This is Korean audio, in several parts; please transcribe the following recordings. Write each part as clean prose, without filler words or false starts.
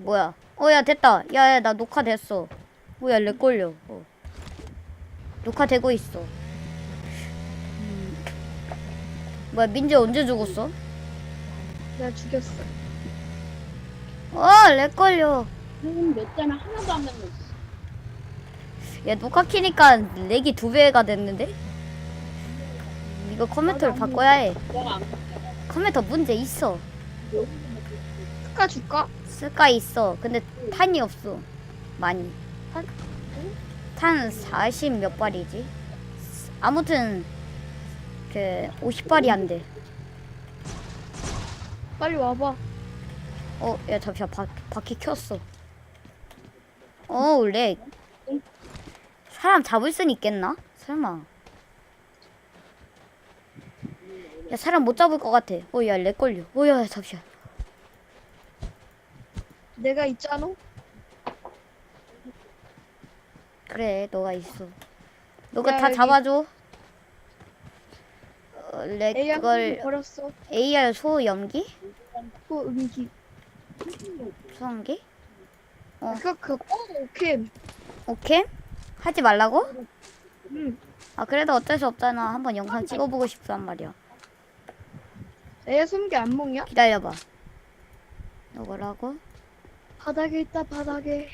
뭐야? 야 됐다. 야야 나 녹화됐어. 뭐야 렉 걸려. 녹화되고 있어. 뭐야 민재 언제 죽었어? 내가 죽였어. 렉 걸려. 몇 잔을 하나도 안 맺었어. 야 녹화 키니까 렉이 2배가 됐는데? 이거 컴퓨터를 바꿔야 해. 내가 안 컴퓨터 문제 있어. 스카 줄까? 쓸까 있어. 근데 탄이 없어. 많이. 탄 40 몇 발이지? 아무튼 그 50발이 안 돼. 빨리 와봐. 야 잠시만 바퀴 켰어. 렉. 사람 잡을 순 있겠나? 설마. 야 사람 못 잡을 것 같아. 야 렉 걸려. 야 잠시만. 내가 있잖아. 그래 너가 있어. 너가 야, 다 여기. 잡아줘. AR 그걸 버렸어. AR 소염기? 소음기. 소음기? 그거 오케이. 오케이? 하지 말라고? 응. 그래도 어쩔 수 없잖아. 한번 영상 찍어보고 싶단 말이야. 애 숨기 안 먹냐? 기다려봐. 이거라고? 바닥에 있다 바닥에.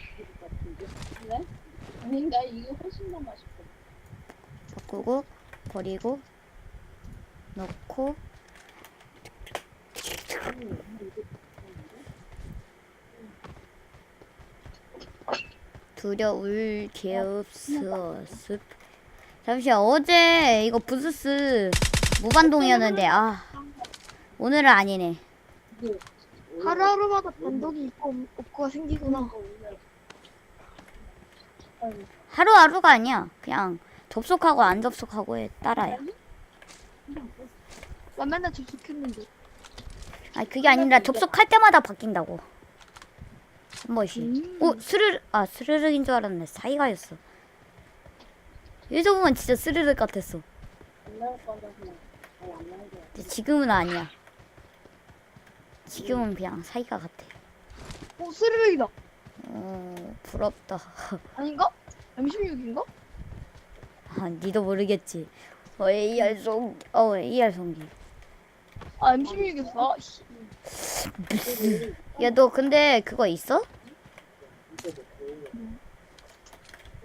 그래? 아닌가? 이게 훨씬 더 맛있고. 바꾸고 버리고 넣고 두려울 게 없어. 습. 잠시만 어제 이거 부스스 무반동이었는데 오늘은 아니네. 하루하루마다 변동이 있고 없고가 생기구나. 하루하루가 아니야. 그냥 접속하고 안 접속하고에 따라야. 나 맨날 접속했는데. 그게 아니라 접속할 때마다 바뀐다고. 한 번씩. 스르륵인 줄 알았네. 사이가였어. 여기서 보면 진짜 스르륵 같았어. 근데 지금은 아니야. 지금은 그냥 사이가 같아. 스르륵이다. 부럽다. 아닌가? M16인가? 니도 모르겠지. AR 송기. AR 송기. M16이었어. 야, 너 근데 그거 있어?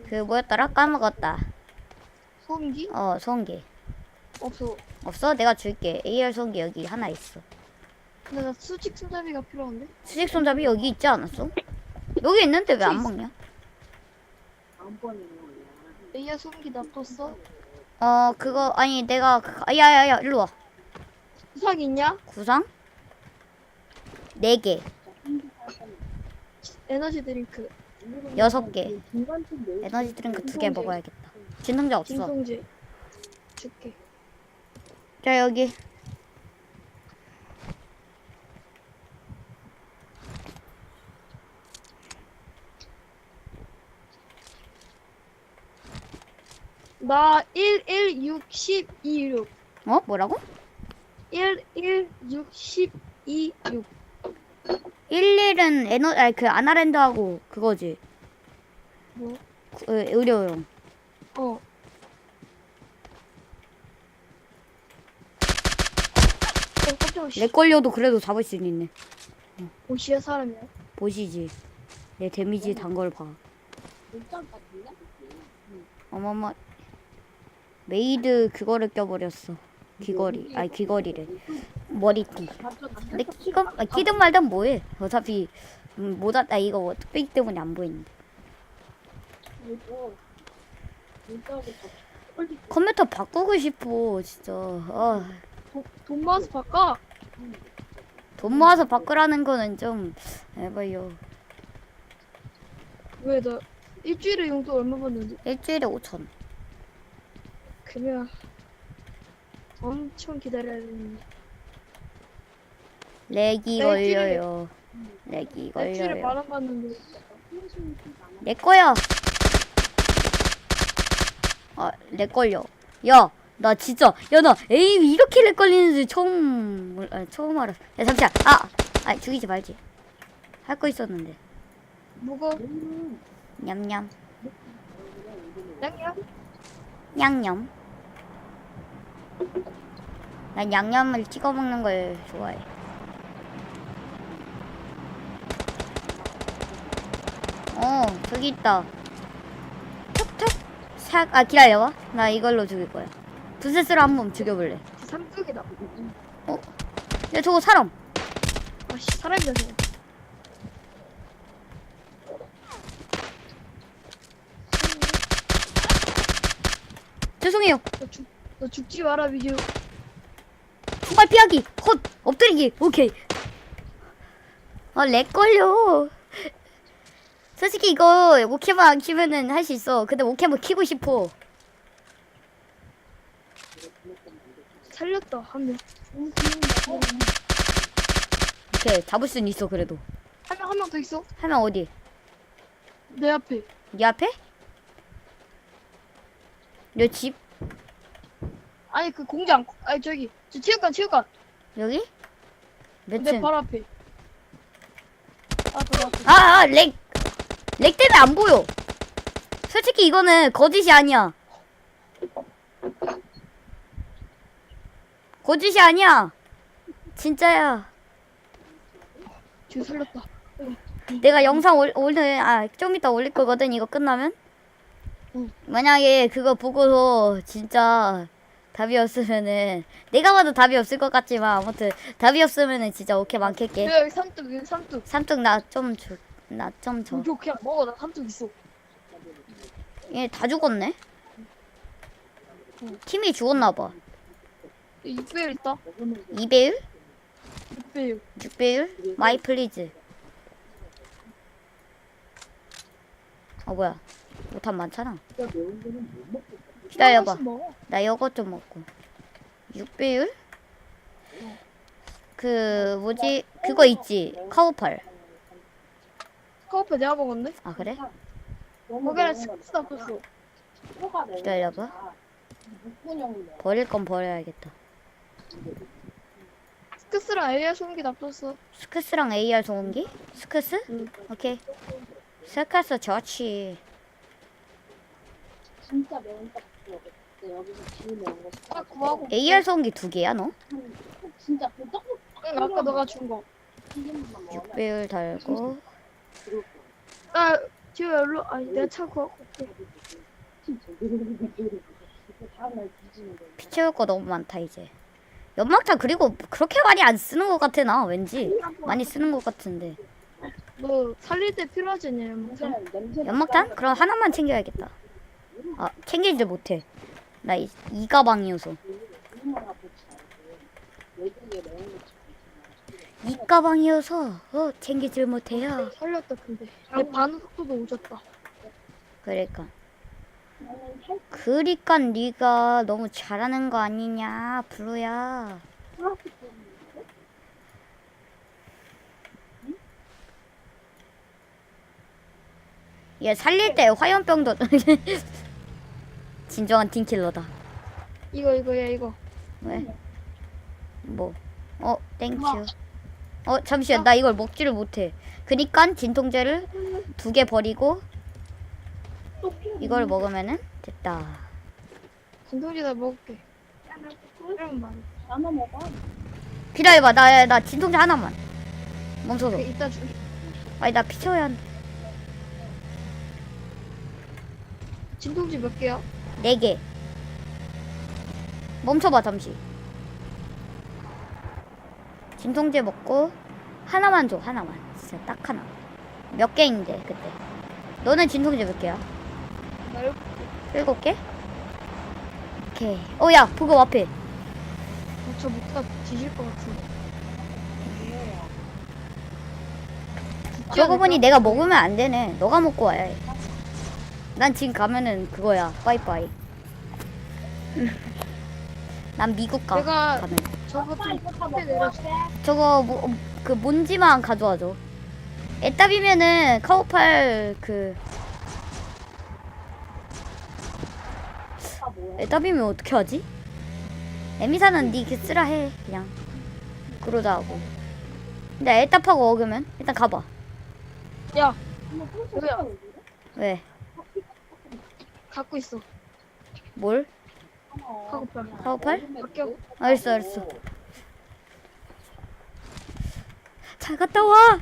그 뭐였더라? 까먹었다. 소음기? 송기. 없어. 없어? 내가 줄게. AR 송기 여기 하나 있어. 근데 나 수직 손잡이가 필요한데? 수직 손잡이 여기 있지 않았어? 여기 있는데 왜 안 먹냐? AR 소음기 놔뒀어? 그거 아니 내가 야야야 일로 와. 구상 있냐? 구상? 4개. 에너지 드링크. 6개. 에너지 드링크 2개 먹어야겠다. 진통제 없어. 진통제 줄게. 자 여기. 나 11626. 뭐라고? 11626. 11은 그 아나랜드하고 그거지. 뭐? 의료용. 깜짝이야. 렉 걸려도 그래도 잡을 수 있네. 오시야 사람이야. 보시지. 내 데미지 단 걸 봐. 어머머. 메이드 그거를 껴버렸어. 귀걸이. 귀걸이래. 머리띠. 근데 끼든 말든 뭐해. 어차피 이거 뚝배기 때문에 안 보이는데. 컴퓨터 바꾸고 싶어 진짜. 돈 모아서 바꿔. 돈 모아서 바꾸라는 거는 좀 에바요. 왜 나 일주일에 용돈 얼마 받는데? 일주일에 5천. 그냥 엄청 기다려야 되는데. 렉이 나 걸려요. 렉이 일주일에 걸려요. 10,000원 받는데. 내 거야. 렉 걸려. 야, 나 진짜, 나 에임이 이렇게 렉 걸리는지 처음 알았어. 야, 잠시만. 죽이지 말지. 할 거 있었는데. 무거. 냠냠. 양양. 양념. 난 양념을 찍어 먹는 걸 좋아해. 저기 있다. 톡톡. 기다려봐. 나 이걸로 죽일 거야. 부스스로 한번 죽여볼래. 삼뚝이다. 야, 저거 사람. 아씨 사람이야 저거. 죄송해요. 너 죽지 마라 미주. 총알 피하기. 헛. 엎드리기. 오케이. 렉 걸려. 솔직히 이거 오케만 안 키면은 할 수 있어. 근데 오케만 키고 싶어. 살렸다 한 명. 오케이. 잡을 수는 있어, 그래도. 한 명 더 있어. 한 명 어디? 내 앞에. 네 앞에? 내 집? 아니 그 공장. 아니 저기 저 체육관. 여기? 몇 내 층? 바로 앞에. 바로 앞에. 렉 때문에 안 보여. 솔직히 이거는 거짓이 아니야. 거짓이 아니야. 진짜야. 지금 살렸다. 내가 영상 좀 이따 올릴 거거든, 이거 끝나면. 응. 만약에 그거 보고서 진짜 답이 없으면은, 내가 봐도 답이 없을 것 같지만, 아무튼, 답이 없으면은 진짜 오케이 많겠게. 여기 삼뚝. 삼뚝 나 좀 줘. 이거 그냥 먹어. 나 삼뚝 있어. 얘 다 죽었네? 팀이 죽었나봐. 6배율 있다. 2배율? 6배율. 6배율? 마이 플리즈. 뭐야. 못한 많잖아. 기다려봐. 나 이것 좀 먹고. 6배율? 그거 있지. 카우팔. 카우페 내가 먹었네. 아, 그래? 거기는 스크스 없었어. 기다려봐. 버릴 건 버려야겠다. 스크스랑 AR 소음기 납뒀어. 스크스랑 AR 소음기? 스크스? 응. 오케이. 스크스 좋지. 진짜 매운 딱 여기서 제일 매운 거. 아 구하고. AR 소음기 2개야, 너? 진짜 그 떡국 응, 아까 너가 준 거. 6배율 달고. 나 지금 일로 아니 내가 차 구하고 올게. 피 채울 거 너무 많다, 이제. 연막탄 그리고 그렇게 많이 안 쓰는 것 같아, 나 왠지. 많이 쓰는 것 같은데. 너 살릴 때 필요하지 않냐 연막탄? 연막탄? 그럼 하나만 챙겨야겠다. 챙기질 못해. 나 이 가방이어서. 이 가방이어서 챙기질 못해요. 살렸다 근데 내 반응 속도도 오졌다. 그러니까 네가 너무 잘하는 거 아니냐, 블루야. 얘 살릴 때 화염병도 진정한 팀킬러다. 이거야 이거. 왜? 뭐? 땡큐. 잠시만, 나 이걸 먹지를 못해. 그니까 진통제를 2개 버리고 이걸 먹으면은 됐다. 진통제 다 먹을게. 그럼 말. 나눠 먹어. 기다려봐, 나 진통제 하나만. 멈춰서. 이따 줄. 아니, 나 피쳐야 한다. 진통제 몇 개야? 4개. 멈춰봐, 잠시. 진통제 먹고 하나만 줘, 하나만. 진짜 딱 하나. 몇 개인데 그때. 너는 진통제 몇 개야? 나 7개? 오케이. 야, 그거 앞에. 저 먹다 뒤질 것 같은데. 그러고 보니 내가 먹으면 안 되네. 너가 먹고 와야 해. 난 지금 가면은 그거야. 빠이빠이. 난 미국 가. 내가 가면. 저거 좀 앞에 내려줘. 저거 그 뭔지만 가져와줘. 애답이면은 카우팔 애답이면 어떻게 하지? 에미사는 니 쓰라 해 그냥. 그러자 하고. 근데 애답하고 어그면 일단 가봐. 야 여기야. 왜? 갖고 있어. 뭘? 카고팔. 카고팔? 바뀌어. 알았어, 알았어. 잘 갔다 와.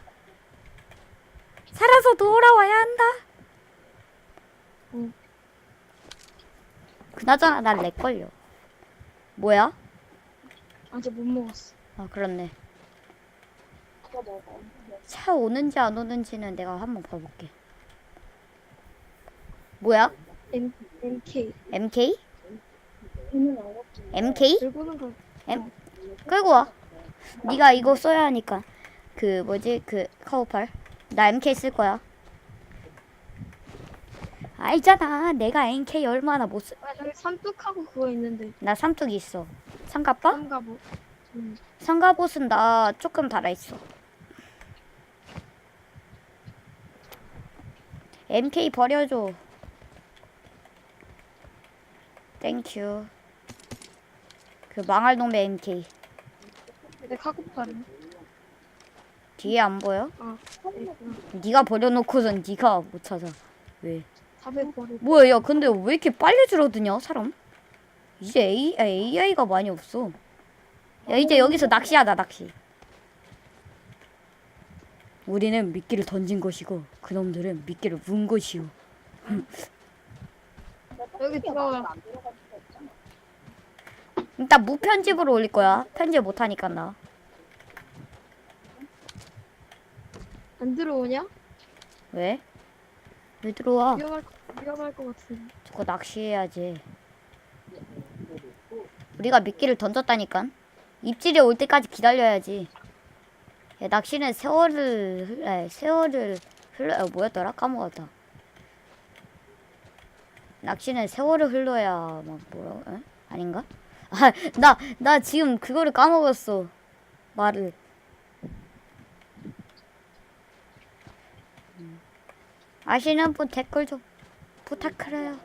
살아서 돌아와야 한다. 응. 그나저나 난 렉걸려. 뭐야? 아직 못 먹었어. 아, 그렇네. 그거 먹어. 차 오는지 안 오는지는 내가 한번 봐볼게. 뭐야? MK. MK? 걔는 안 먹지. MK? 들고는 거. 끌고 와. 네가 이거 써야 하니까. 그 뭐지? 그 카우팔. 나 MK 쓸 거야. 알잖아. 내가 MK 얼마나 못 쓰. 아 저기 삼뚝하고 그거 있는데. 나 삼뚝이 있어. 삼갑바? 삼가보. 삼갑옷은 나 조금 달아있어. MK 버려줘. 땡큐. 그 망할 놈의 MK. 내 카고팔은. 뒤에 안 보여? 아. 네가 버려놓고선 네가 못 찾아. 왜? 400버리. 뭐야, 야, 근데 왜 이렇게 빨리 줄어드냐, 사람? 이제 AI가 많이 없어. 야, 이제 여기서 낚시하자, 낚시. 우리는 미끼를 던진 것이고, 그놈들은 미끼를 문 것이오. 여기 들어와. 일단 무편집으로 올릴 거야. 편집 못하니까 나. 안 들어오냐? 왜? 왜 들어와? 위험할 것 같은데. 저거 낚시해야지. 우리가 미끼를 던졌다니까. 입질이 올 때까지 기다려야지. 야, 낚시는 세월을 뭐였더라? 까먹었다. 낚시는 세월을 흘러야 막 뭐라? 에? 아닌가? 아, 나 지금 그거를 까먹었어. 말을. 아시는 분 댓글 좀 부탁드려요.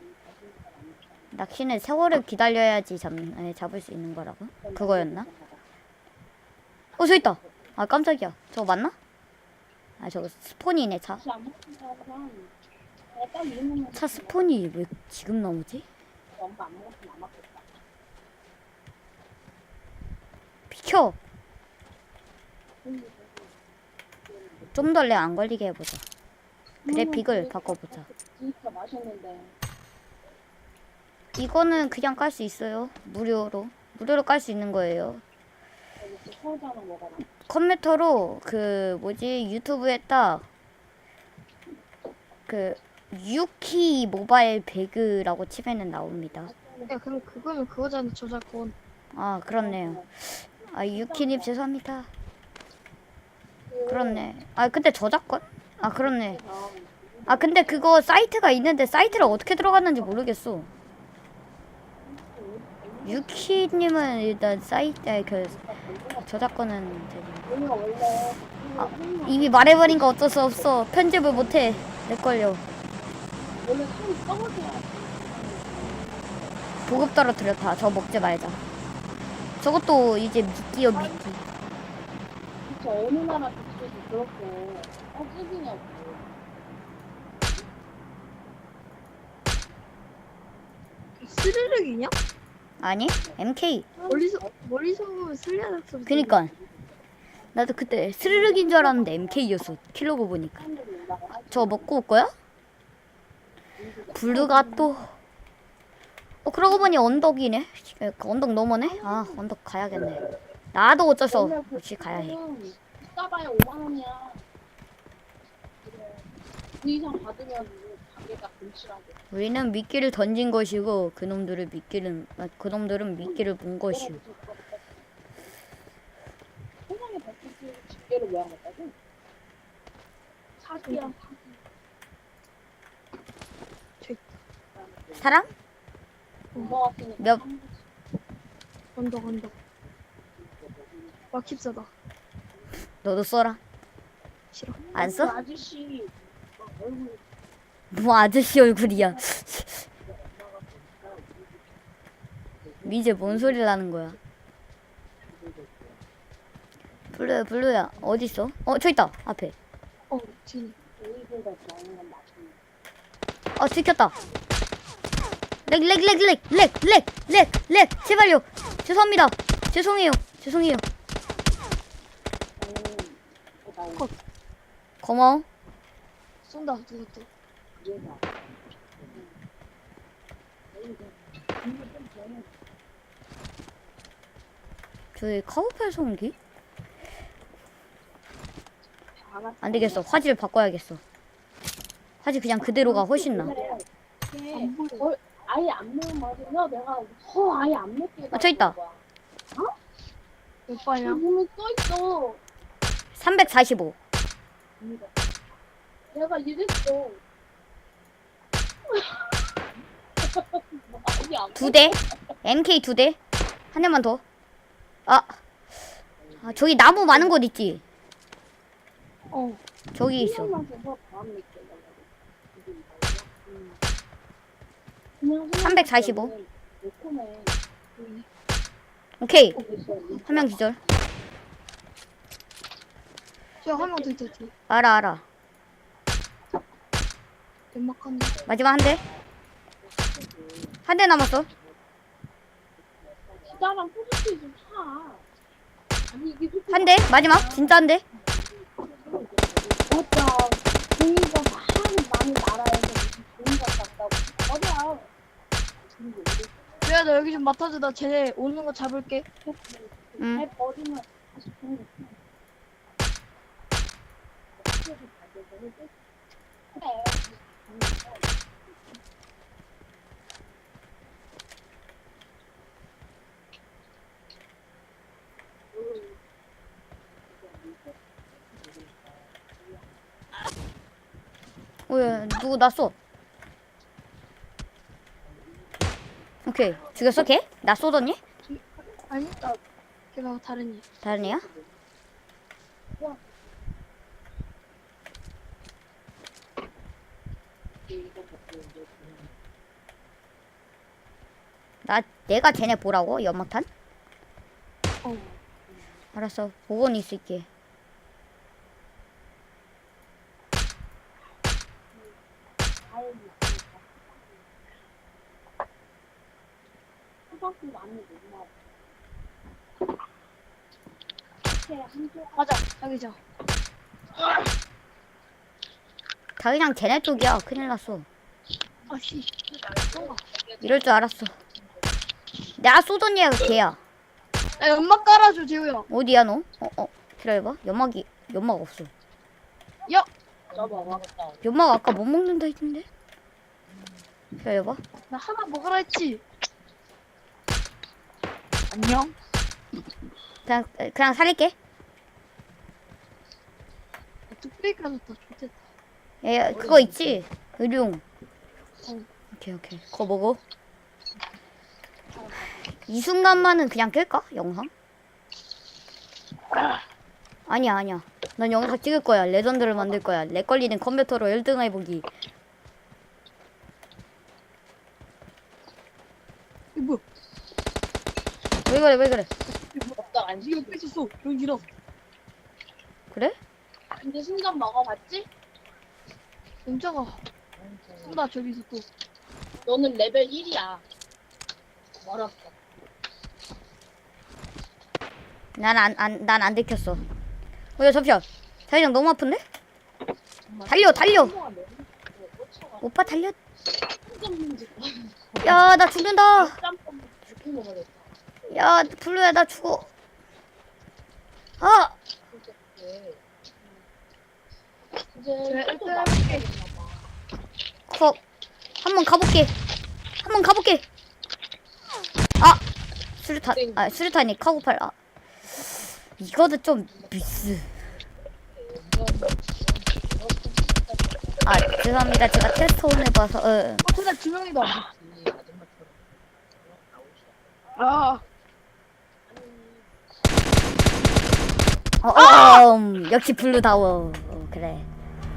낚시는 세월을 기다려야지 잡을 수 있는 거라고? 그거였나? 저 있다. 아, 깜짝이야. 저거 맞나? 아, 저거 스폰이네, 차. 혹시 안 먹는 사람 딱 이름만 차 스폰이 왜 지금 나오지? 엄마 안 먹었으면 안 먹겠다. 비켜. 좀 더 내 안 걸리게 해보자. 그래픽을 바꿔보자. 진짜 맛있는데. 이거는 그냥 깔 수 있어요. 무료로 깔 수 있는 거예요. 여기 소주 하나 먹어라. 컴퓨터로 그 뭐지 유튜브에다 그 유키 모바일 배그라고 치면은 나옵니다. 야 그럼 그거는 그거잖아 저작권. 아, 그렇네요. 아, 유키님 죄송합니다. 그렇네. 아, 근데 저작권? 아, 그렇네. 아, 근데 그거 사이트가 있는데 사이트를 어떻게 들어갔는지 모르겠어. 유키님은 일단 사이트에 그 저작권은 되지. 우리가 원래 이미 말해버리니까 어쩔 수 없어. 편집을 못해. 내 걸려. 원래 손 썩어줘야 보급 떨어뜨렸다. 저거 먹지 말자. 저것도 이제 미끼요, 미끼. 진짜 어느 나라 주식이 그렇게 찌기냐고. 스르륵이냐? 아니? MK. 멀리서 보면 슬리아닥 소리. 그니까. 나도 그때 스르륵인 줄 알았는데 MK였어. 킬로그 보니까. 저거 먹고 올 거야? 블루가 또. 그러고 보니 언덕이네. 언덕 넘어네? 아, 언덕 가야겠네. 나도 어쩔 수 없이 가야 해. 비싸봐야 5만 원이야. 그래. 그 이상 받으면 가게가 금치라고. 우리는 미끼를 던진 것이고 그놈들은 미끼를 문 것이오. 세상에 백기지 집게를 왜 안 갖다줘? 사기야. 사랑? 엄마 같으니까. 몇- 언덕. 막힙사다. 너도 써라. 싫어. 안 그 써? 아저씨 얼굴 뭐 아저씨 얼굴이야. 미제 뭔 소리를 하는 거야? 블루야 어디 있어? 저 있다 앞에. 뒤에. 들켰다. 렉. 제발요. 죄송합니다. 죄송해요. 고마워. 쏜다 누구 또. 저기 카우팔 소음기? 안 되겠어. 화질 바꿔야겠어. 화질 그냥 그대로가 훨씬 나. 아예 안 매운 맛이나 내가 아예 안 맵게. 저 있다. 몇 번이야? 보면 써 있어. 345. 내가 이랬어. 어디 안 2대. MK 2대. 한 대만 더. 저기 나무 많은 곳 있지? 어. 저기 있어. 그냥 345. 매콤해. 오케이. 한 명 기절. 저한명 더 있었지. 알아. 연막한 마지막 한 대. 한 대 남았어. 기다랑 포스트 좀 차. 아니 이게 한 대. 마지막. 진짜 한 대. 맞다. 종이가 많은 나라에서 무슨 종이가 같다고. 맞아. 야, 너 여기 좀 맡아줘. 나 쟤네 오는 거 잡을게. 응. 잘 버리면 다시 종이. 그래. 왜 누구 나 쏘? 오케이. 죽였어 걔? 나 쏘더니? 아니, 나 걔가 다른 애. 다른 애야? 내가 쟤네 보라고? 연막탄? 어. 알았어. 보고는 있을게. 맞아, 자기죠. 다 그냥 쟤네 쪽이야. 큰일 났어. 아씨. 이럴 줄 알았어. 내가 쏘던 얘가 걔야. 야, 연막 깔아줘, 재우야. 어디야 너? 기다려봐. 연막 없어. 야, 연막 아까 못 먹는다 했는데? 기다려봐. 나 하나 먹으라 했지. 안녕. 그냥 살릴게. 뚝배기 까졌다. 좋겠다. 그거 있지? 의룡. 오케이. 그거 먹어. 이 순간만은 그냥 끌까? 영상? 아니야. 난 영상 찍을 거야. 레전드를 만들 거야. 렉 걸리는 컴퓨터로 1등 해보기. 이거 뭐야? 왜 그래? 없다 안 이거 뺏었어. 여기 길어. 그래? 근데 순간 먹어봤지? 영자가. 쏜다, 저기서 또. 너는 레벨 1이야. 멀었어. 난 안 들켰어. 야, 잠시만. 자기장 너무 아픈데? 달려. 오빠 달려. 야, 나 죽는다. 야, 블루야, 나 죽어. 이제 일단 한번 가볼게. 수류탄이 카고팔. 이거도 좀 미스. 죄송합니다. 제가 테스트 온 해봐서. 저다 두 명이다. 아, 역시 블루다워. 그래.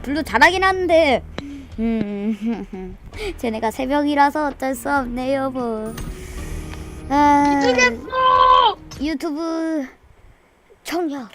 블루 잘하긴 하는데, 쟤네가 세 명이라서 어쩔 수 없네요, 뭐. 유튜브 청력.